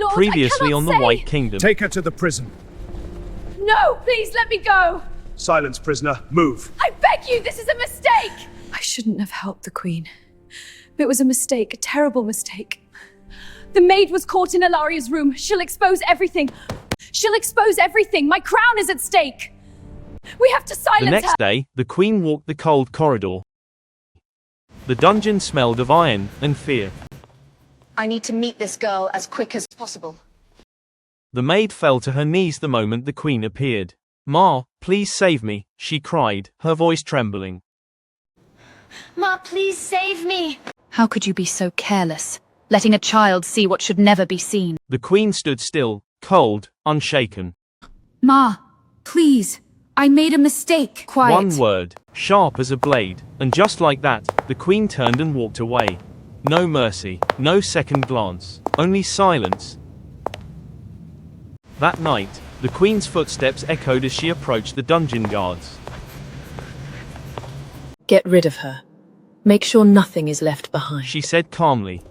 Lord, Previously on the White Kingdom. Take her to the prison. No, please let me go. Silence, prisoner. Move. I beg you, this is a mistake. I shouldn't have helped the Queen. It was a mistake, a terrible mistake. The maid was caught in Ilaria's room. She'll expose everything. She'll expose everything. My crown is at stake. We have to silence her. The next day, the Queen walked the cold corridor. The dungeon smelled of iron and fear. I need to meet this girl as quick as possible. The maid fell to her knees the moment the Queen appeared. "Ma, please save me," she cried, her voice trembling. Ma, please save me. How could you be so careless, letting a child see what should never be seen? The Queen stood still, cold, unshaken. Ma, please, I made a mistake. Quiet. One word, sharp as a blade, and just like that, the Queen turned and walked away. No mercy, no second glance, only silence. That night, the Queen's footsteps echoed as she approached the dungeon guards. Get rid of her. Make sure nothing is left behind. She said calmly.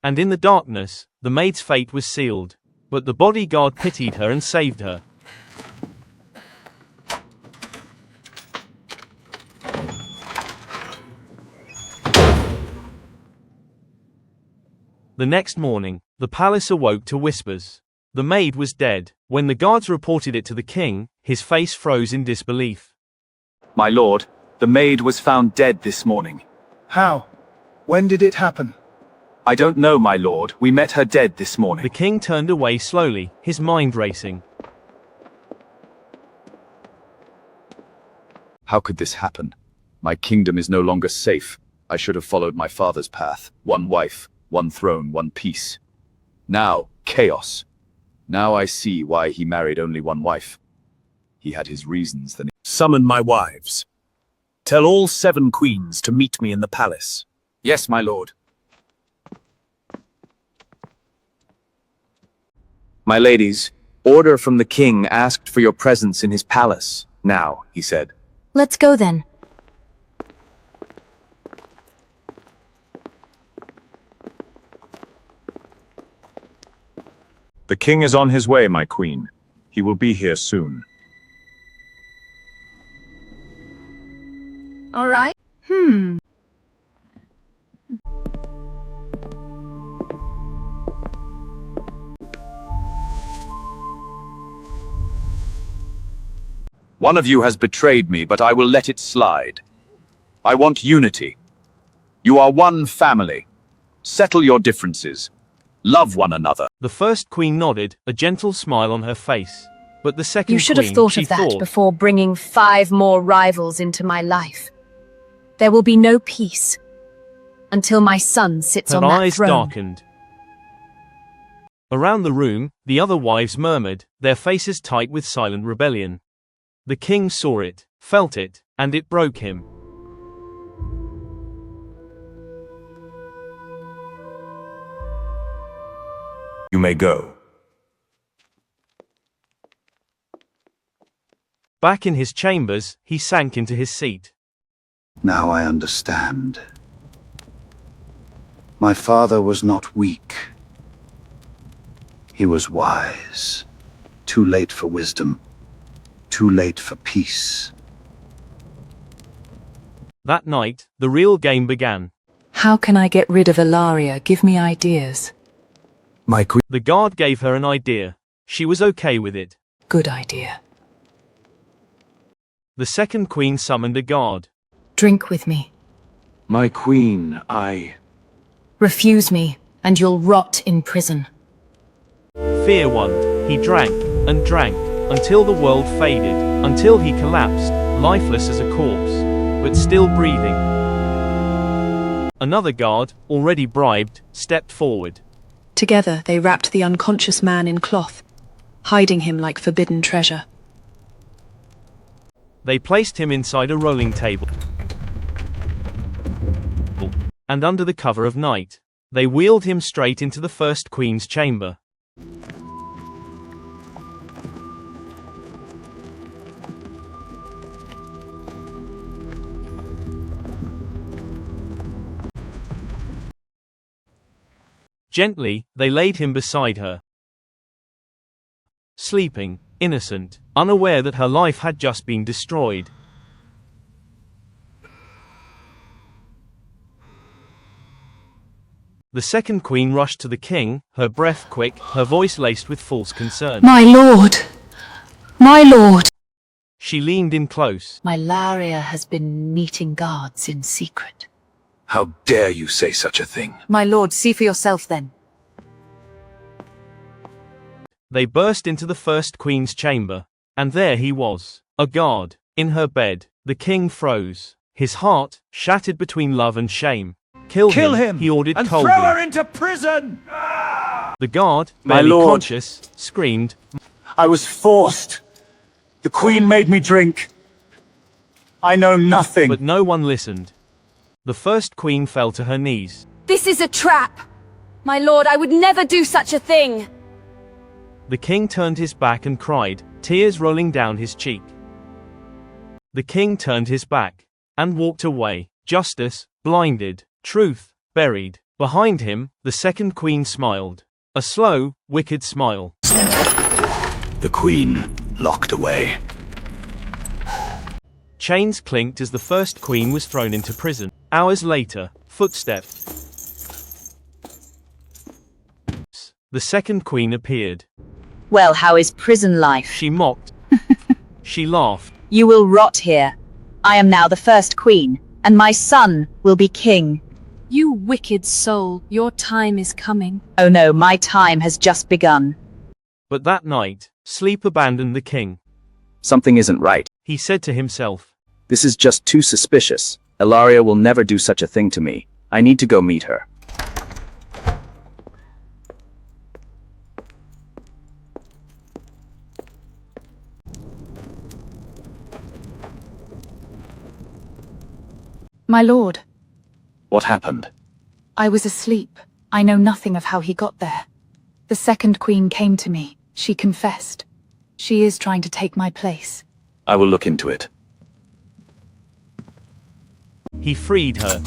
And in the darkness, the maid's fate was sealed. But the bodyguard pitied her and saved her. The next morning, the palace awoke to whispers. The maid was dead. When the guards reported it to the king, his face froze in disbelief. My lord, the maid was found dead this morning. How? When did it happen? I don't know, my lord. We met her dead this morning. The king turned away slowly, his mind racing. How could this happen? My kingdom is no longer safe. I should have followed my father's path. One wife, one throne, one peace. Now, chaos. Now I see why he married only one wife. He had his reasons then. Summon my wives. Tell all 7 queens to meet me in the palace. Yes, my lord. My ladies, order from the king asked for your presence in his palace. Now, he said. Let's go then. The king is on his way, my queen. He will be here soon. All right. One of you has betrayed me, but I will let it slide. I want unity. You are one family. Settle your differences. Love one another. The first queen nodded, a gentle smile on her face. But the second You should queen, have thought she of that thought, before bringing 5 more rivals into my life. There will be no peace until my son sits her on that eyes throne. darkened. Around the room, the other wives murmured, their faces tight with silent rebellion. The king saw it, felt it, and it broke him. You may go. Back in his chambers, he sank into his seat. Now I understand. My father was not weak. He was wise. Too late for wisdom. Too late for peace. That night, the real game began. How can I get rid of Ilaria? Give me ideas. My queen. The guard gave her an idea. She was okay with it. Good idea. The second queen summoned a guard. Drink with me. My queen, I... Refuse me, and you'll rot in prison. Fear won. He drank, and drank, until the world faded, until he collapsed, lifeless as a corpse, but still breathing. Another guard, already bribed, stepped forward. Together, they wrapped the unconscious man in cloth, hiding him like forbidden treasure. They placed him inside a rolling table. And under the cover of night, they wheeled him straight into the first queen's chamber. Gently, they laid him beside her. Sleeping, innocent, unaware that her life had just been destroyed. The second queen rushed to the king, her breath quick, her voice laced with false concern. My lord! My lord! She leaned in close. My Laria has been meeting guards in secret. How dare you say such a thing? My lord, see for yourself then. They burst into the first queen's chamber, and there he was, a guard, in her bed. The king froze, his heart shattered between love and shame. Kill him, he ordered and coldly. throw her into prison! The guard, My barely lord. conscious, screamed. I was forced. The queen made me drink. I know nothing. But no one listened. The first queen fell to her knees. This is a trap! My lord, I would never do such a thing! The king turned his back and cried, tears rolling down his cheek. The king turned his back and walked away, justice blinded, truth buried. Behind him, the second queen smiled. A slow, wicked smile. The queen locked away. Chains clinked as the first queen was thrown into prison. Hours later, footsteps. The second queen appeared. Well, how is prison life? She mocked. She laughed. You will rot here. I am now the first queen, and my son will be king. You wicked soul, your time is coming. Oh no, my time has just begun. But that night, sleep abandoned the king. Something isn't right. He said to himself. This is just too suspicious. Ilaria will never do such a thing to me. I need to go meet her. My lord, What happened? I was asleep. I know nothing of how he got there. The second queen came to me. She confessed. She is trying to take my place. I will look into it. He freed her.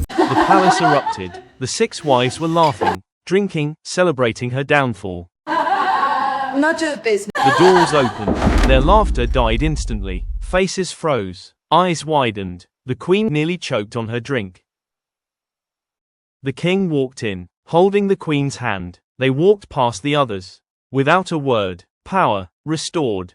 The palace erupted. The 6 wives were laughing, drinking, celebrating her downfall. None of business. The doors opened. Their laughter died instantly. Faces froze. Eyes widened. The queen nearly choked on her drink. The king walked in, holding the queen's hand. They walked past the others. Without a word, power restored.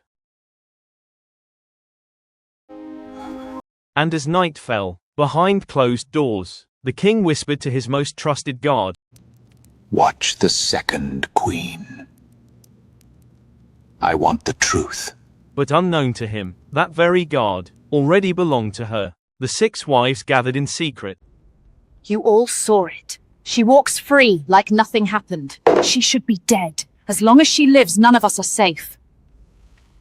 And as night fell, behind closed doors, the king whispered to his most trusted guard. Watch the second queen. I want the truth. But unknown to him, that very guard already belonged to her. The 6 wives gathered in secret. You all saw it. She walks free like nothing happened. She should be dead. As long as she lives, none of us are safe.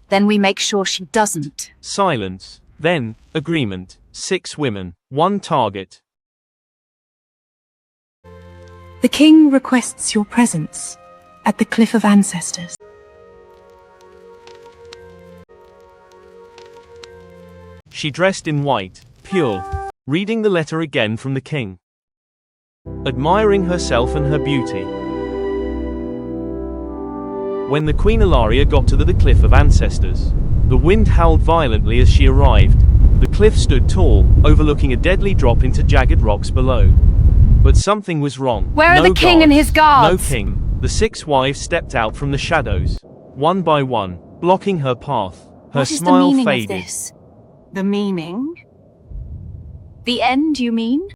Then we make sure she doesn't. Silence. Then, agreement. 6 women, 1 target. The king requests your presence at the Cliff of Ancestors. She dressed in white, pure, reading the letter again from the king. Admiring herself and her beauty. When the Queen Ilaria got to the Cliff of Ancestors, the wind howled violently as she arrived. The cliff stood tall, overlooking a deadly drop into jagged rocks below. But something was wrong. Where are the king and his guards? No king. The 6 wives stepped out from the shadows, one by one, blocking her path. Her What is the smile meaning faded. of this? The meaning? The end, you mean?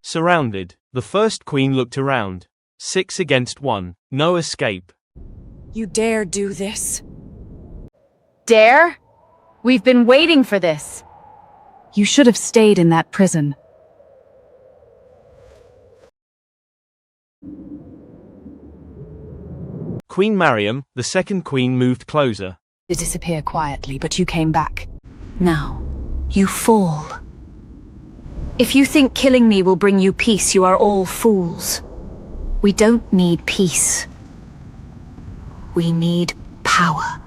Surrounded, the first queen looked around. 6 against 1, no escape. You dare do this? Dare? We've been waiting for this. You should have stayed in that prison. Queen Mariam, the second queen, moved closer. To disappear quietly, but you came back. Now, you fall. If you think killing me will bring you peace, you are all fools. We don't need peace. We need power.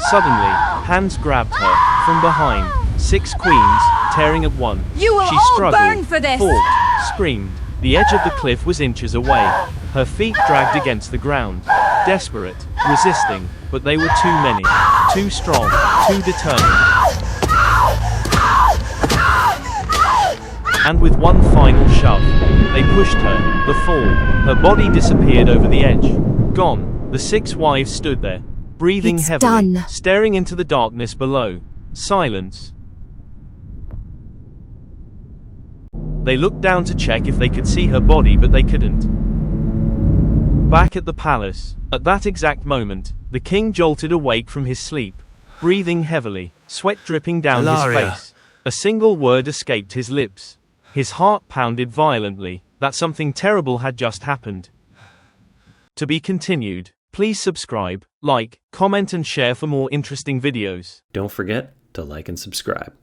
Suddenly, hands grabbed her from behind. 6 queens, tearing at one. You will She all struggled, burn for this! fought, screamed. The edge of the cliff was inches away. Her feet dragged against the ground. Desperate, resisting, but they were too many. Too strong, too determined. And with one final shove, they pushed her. The fall. Her body disappeared over the edge. Gone. The 6 wives stood there, breathing It's heavily, done. staring into the darkness below. Silence. They looked down to check if they could see her body, but they couldn't. Back at the palace, at that exact moment, the king jolted awake from his sleep, breathing heavily, sweat dripping down his face. A single word escaped his lips. His heart pounded violently, that something terrible had just happened. To be continued. Please subscribe, like, comment and share for more interesting videos. Don't forget to like and subscribe.